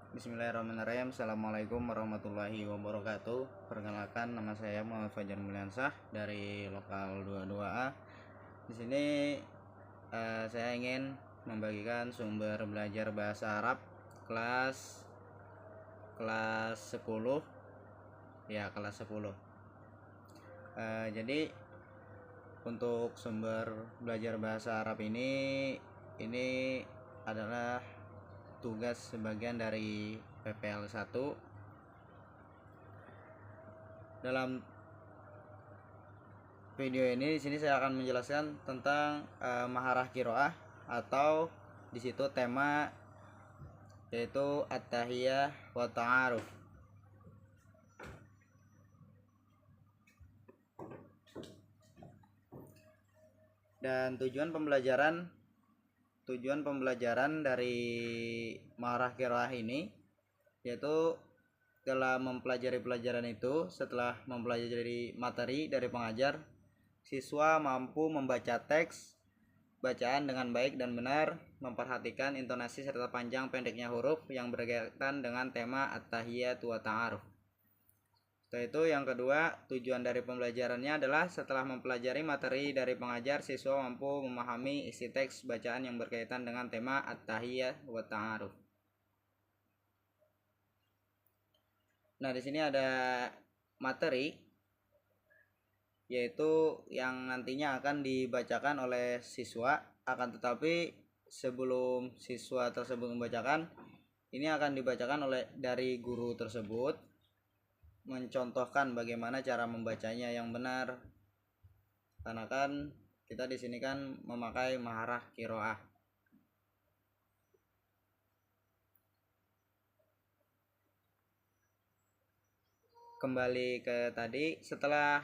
Bismillahirrahmanirrahim. Assalamualaikum warahmatullahi wabarakatuh. Perkenalkan, nama saya Muhammad Fajar Mulyansah dari lokal 22A. Di sini saya ingin membagikan sumber belajar bahasa Arab kelas 10. Ya, kelas 10. Jadi untuk sumber belajar bahasa Arab ini adalah tugas sebagian dari PPL 1. Dalam video ini di sini saya akan menjelaskan tentang maharah qiraah, atau di situ tema yaitu at-tahiyah wa ta'aruf. Dan tujuan pembelajaran dari maharah qiraah ini yaitu dalam mempelajari pelajaran itu, setelah mempelajari materi dari pengajar, siswa mampu membaca teks bacaan dengan baik dan benar, memperhatikan intonasi serta panjang pendeknya huruf yang berkaitan dengan tema at-tahiyat wa ta'aruf. Setelah itu yang kedua, tujuan dari pembelajarannya adalah setelah mempelajari materi dari pengajar, siswa mampu memahami isi teks bacaan yang berkaitan dengan tema at-tahiyat wa ta'aruf. Nah, di sini ada materi yaitu yang nantinya akan dibacakan oleh siswa, akan tetapi sebelum siswa tersebut membacakan, ini akan dibacakan oleh dari guru tersebut, mencontohkan bagaimana cara membacanya yang benar, karena kan kita di sini kan memakai maharah qiraah. Kembali ke tadi, setelah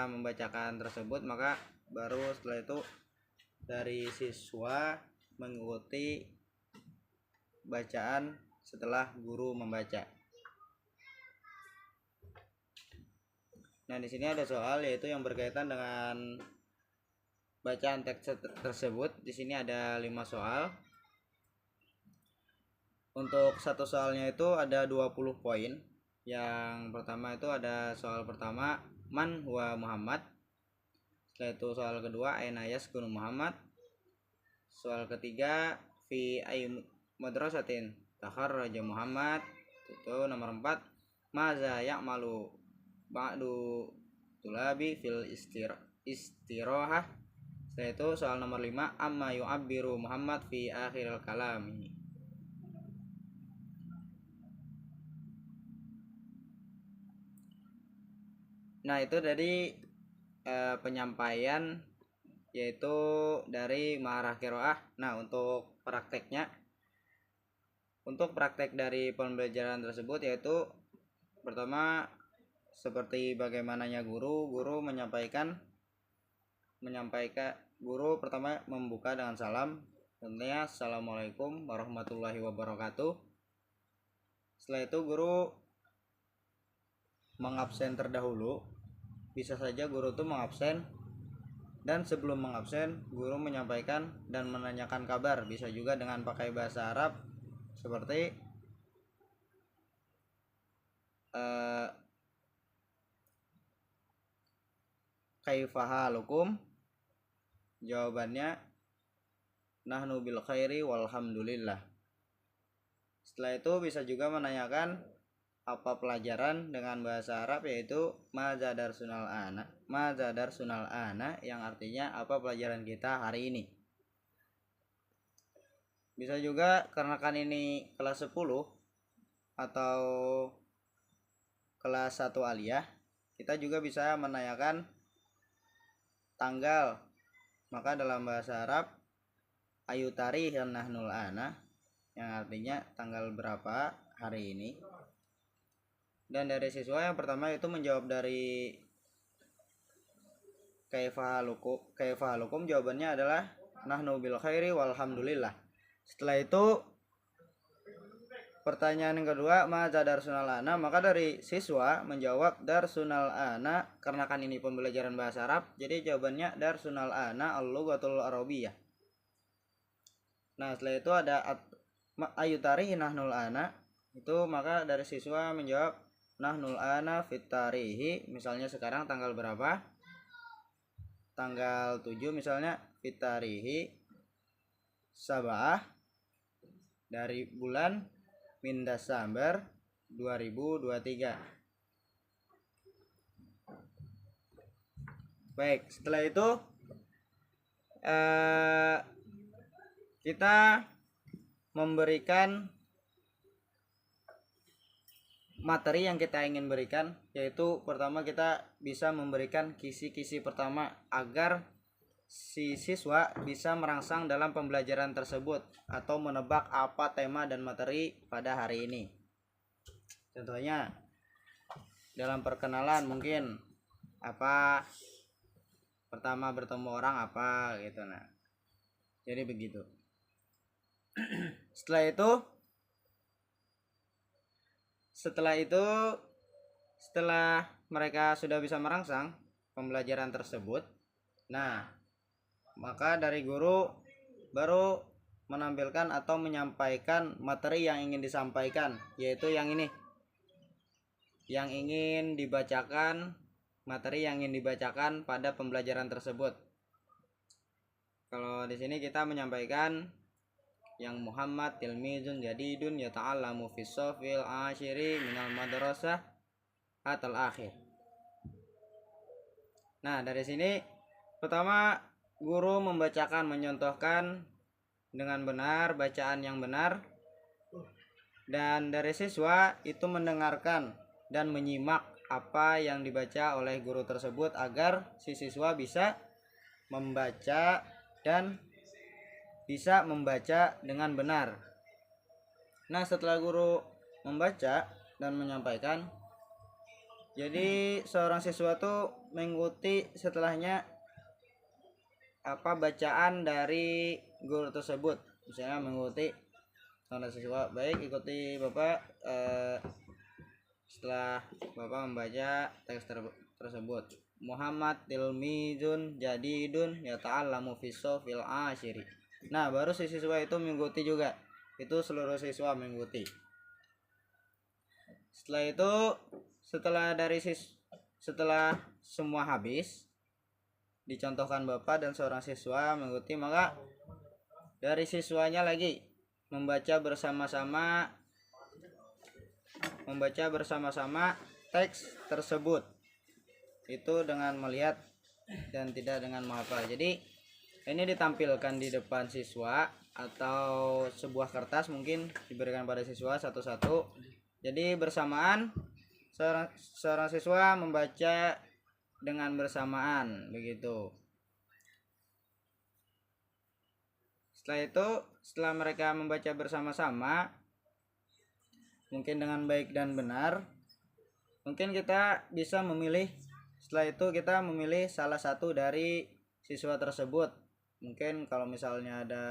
membacakan tersebut, maka baru setelah itu dari siswa mengikuti bacaan setelah guru membaca. Nah, di sini ada soal yaitu yang berkaitan dengan bacaan teks tersebut. Di sini ada 5 soal. Untuk satu soalnya itu ada 20 poin. Yang pertama itu ada soal pertama, man huwa Muhammad. Setelah itu soal kedua, aina yaskunu Muhammad. Soal ketiga, fi ay madrasatin takharraja Muhammad. Itu nomor 4, maza ya'malu ba'du tulabi fil istirahah. Setelah itu soal nomor 5, amma yu'abbiru Muhammad fi akhiril kalami. Nah, itu dari penyampaian yaitu dari maharah qiraah. Nah, untuk praktek dari pembelajaran tersebut yaitu pertama, seperti bagaimananya guru menyampaikan guru pertama membuka dengan salam, tentunya assalamualaikum warahmatullahi wabarakatuh. Setelah itu guru mengabsen terdahulu, bisa saja guru itu mengabsen, dan sebelum mengabsen guru menyampaikan dan menanyakan kabar, bisa juga dengan pakai bahasa Arab seperti kaifa halukum, jawabannya nahnu bil khairi walhamdulillah. Setelah itu bisa juga menanyakan apa pelajaran dengan bahasa Arab, yaitu maza darsunal ana, yang artinya apa pelajaran kita hari ini. Bisa juga karena kan ini kelas 10 atau kelas 1 aliyah, kita juga bisa menanyakan tanggal. Maka dalam bahasa Arab ayu tarihan nahnul ana, yang artinya tanggal berapa hari ini. Dan dari siswa yang pertama itu menjawab dari kaifa halukum, jawabannya adalah nahnu bil khairi walhamdulillah. Setelah itu pertanyaan yang kedua, maza darsunal ana, maka dari siswa menjawab darsunal ana, karena kan ini pembelajaran bahasa Arab, jadi jawabannya darsunal ana al-lughatul arabiyyah. Nah, setelah itu ada ayutarihi nahnul ana, itu maka dari siswa menjawab nahnul ana fitarihi. Misalnya sekarang tanggal berapa? Tanggal 7 misalnya, fitarihi sabah dari bulan min Desember 2023. Baik, setelah itu kita memberikan materi yang kita ingin berikan, yaitu pertama kita bisa memberikan kisi-kisi pertama agar si siswa bisa merangsang dalam pembelajaran tersebut atau menebak apa tema dan materi pada hari ini. Contohnya dalam perkenalan mungkin apa, pertama bertemu orang apa gitu. Nah, jadi begitu. Setelah mereka sudah bisa merangsang pembelajaran tersebut, nah maka dari guru baru menampilkan atau menyampaikan materi yang ingin disampaikan, yaitu yang ini, yang ingin dibacakan, materi yang ingin dibacakan pada pembelajaran tersebut. Kalau di sini kita menyampaikan yang Muhammad tilmizun jadidun yata'allamu fis safil asyiri minal madrasah atal akhir. Nah, dari sini pertama guru membacakan, menyontohkan dengan benar, bacaan yang benar, dan dari siswa itu mendengarkan dan menyimak apa yang dibaca oleh guru tersebut agar si siswa bisa membaca dan bisa membaca dengan benar. Nah, setelah guru membaca dan menyampaikan, jadi seorang siswa tuh mengikuti setelahnya apa bacaan dari guru tersebut. Misalnya mengikuti seorang siswa, baik ikuti Bapak setelah Bapak membaca teks tersebut. Muhammad tilmizun jadidun yata'allamu fis safil asyiri. Nah, baru si siswa itu mengikuti juga. Itu seluruh siswa mengikuti. Setelah itu, setelah semua habis dicontohkan Bapak dan seorang siswa mengikuti, maka dari siswanya lagi membaca bersama-sama teks tersebut. Itu dengan melihat dan tidak dengan menghafal. Jadi ini ditampilkan di depan siswa atau sebuah kertas mungkin diberikan pada siswa satu-satu. Jadi bersamaan seorang siswa membaca dengan bersamaan begitu. Setelah mereka membaca bersama-sama mungkin dengan baik dan benar, mungkin kita bisa memilih. Setelah itu kita memilih salah satu dari siswa tersebut. Mungkin kalau misalnya ada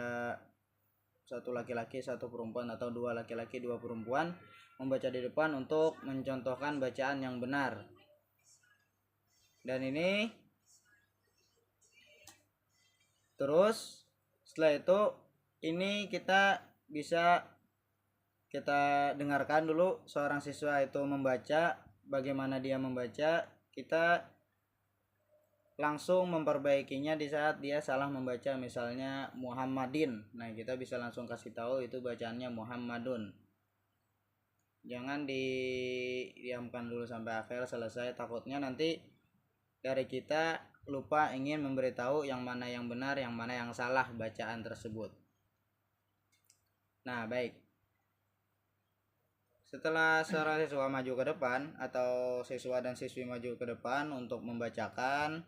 satu laki-laki satu perempuan atau dua laki-laki dua perempuan membaca di depan untuk mencontohkan bacaan yang benar. Dan ini terus setelah itu ini kita bisa kita dengarkan dulu seorang siswa itu membaca, bagaimana dia membaca, kita langsung memperbaikinya di saat dia salah membaca, misalnya Muhammadin. Nah, kita bisa langsung kasih tahu itu bacaannya Muhammadun. Jangan didiamkan dulu sampai akhir selesai, takutnya nanti dari kita lupa ingin memberitahu yang mana yang benar, yang mana yang salah bacaan tersebut. Nah, baik. Setelah seorang siswa maju ke depan atau siswa dan siswi maju ke depan untuk membacakan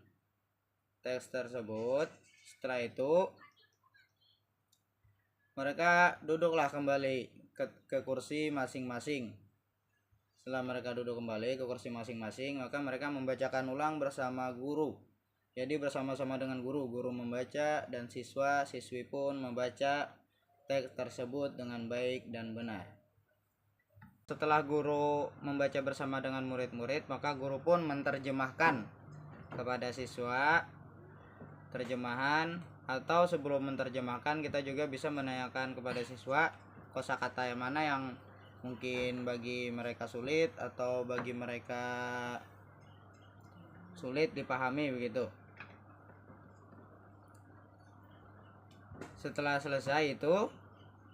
teks tersebut, setelah itu mereka duduklah kembali ke kursi masing-masing. Setelah mereka duduk kembali ke kursi masing-masing, maka mereka membacakan ulang bersama guru. Jadi bersama-sama dengan guru membaca dan siswa-siswi pun membaca teks tersebut dengan baik dan benar. Setelah guru membaca bersama dengan murid-murid, maka guru pun menerjemahkan kepada siswa terjemahan, atau sebelum menerjemahkan kita juga bisa menanyakan kepada siswa kosakata yang mana yang mungkin bagi mereka sulit atau bagi mereka sulit dipahami begitu. Setelah selesai itu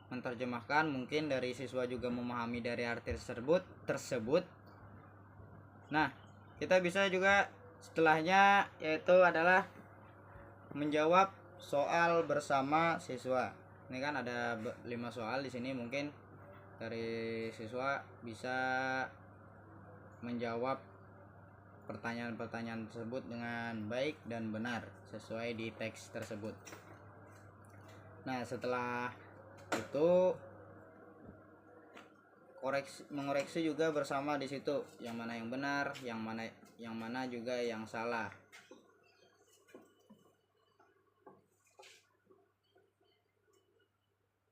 menerjemahkan, mungkin dari siswa juga memahami dari arti tersebut. Nah, kita bisa juga setelahnya yaitu adalah menjawab soal bersama siswa. Ini kan ada 5 soal di sini, mungkin dari siswa bisa menjawab pertanyaan-pertanyaan tersebut dengan baik dan benar sesuai di teks tersebut. Nah, setelah itu mengoreksi juga bersama di situ, yang mana yang benar, yang mana juga yang salah.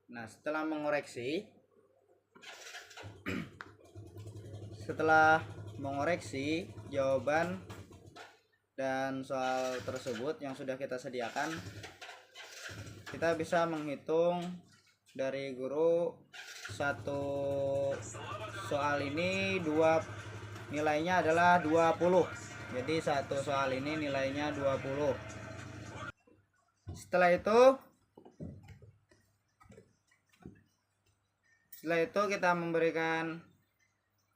Nah, setelah mengoreksi jawaban dan soal tersebut yang sudah kita sediakan, kita bisa menghitung dari guru satu soal ini nilainya adalah 20. Jadi satu soal ini nilainya 20. Setelah itu kita memberikan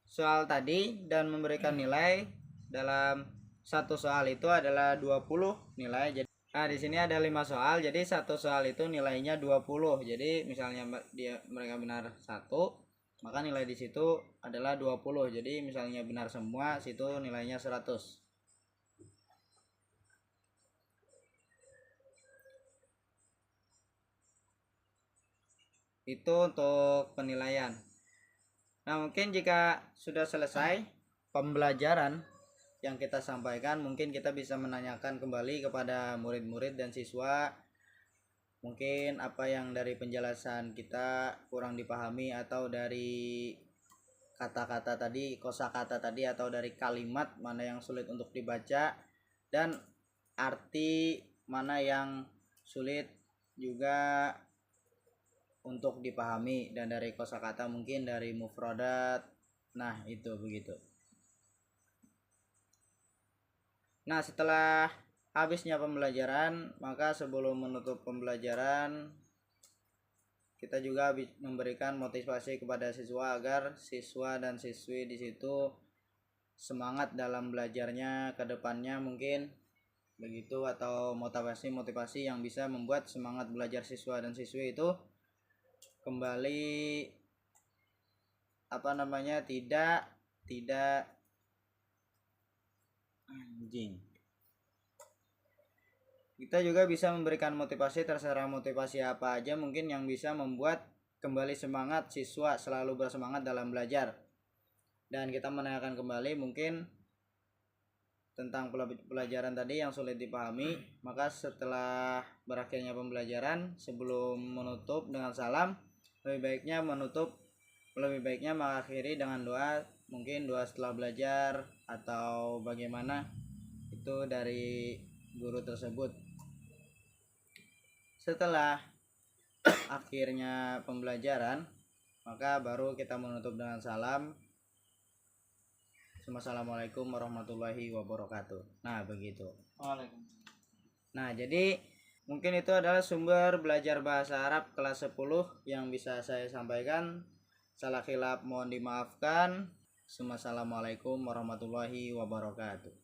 soal tadi dan memberikan nilai. Dalam satu soal itu adalah 20 nilai. Jadi di sini ada 5 soal, jadi satu soal itu nilainya 20. Jadi misalnya mereka benar 1, maka nilai di situ adalah 20. Jadi misalnya benar semua, situ nilainya 100. Itu untuk penilaian. Nah, mungkin jika sudah selesai pembelajaran yang kita sampaikan, mungkin kita bisa menanyakan kembali kepada murid-murid dan siswa, mungkin apa yang dari penjelasan kita kurang dipahami, atau dari kata-kata tadi, kosakata tadi, atau dari kalimat mana yang sulit untuk dibaca, dan arti mana yang sulit juga untuk dipahami, dan dari kosakata mungkin dari mufradat. Nah, itu begitu. Nah, setelah habisnya pembelajaran, maka sebelum menutup pembelajaran kita juga memberikan motivasi kepada siswa agar siswa dan siswi di situ semangat dalam belajarnya ke depannya, mungkin begitu, atau motivasi yang bisa membuat semangat belajar siswa dan siswi itu kembali tidak anjing. Kita juga bisa memberikan motivasi, terserah motivasi apa aja mungkin, yang bisa membuat kembali semangat siswa selalu bersemangat dalam belajar. Dan kita menanyakan kembali mungkin tentang pelajaran tadi yang sulit dipahami. Maka setelah berakhirnya pembelajaran, sebelum menutup dengan salam, lebih baiknya mengakhiri dengan doa, mungkin doa setelah belajar atau bagaimana, itu dari guru tersebut. Setelah akhirnya pembelajaran, maka baru kita menutup dengan salam. Assalamualaikum warahmatullahi wabarakatuh. Nah, begitu. Nah, jadi mungkin itu adalah sumber belajar bahasa Arab kelas 10 yang bisa saya sampaikan. Salah khilaf mohon dimaafkan. Assalamualaikum warahmatullahi wabarakatuh.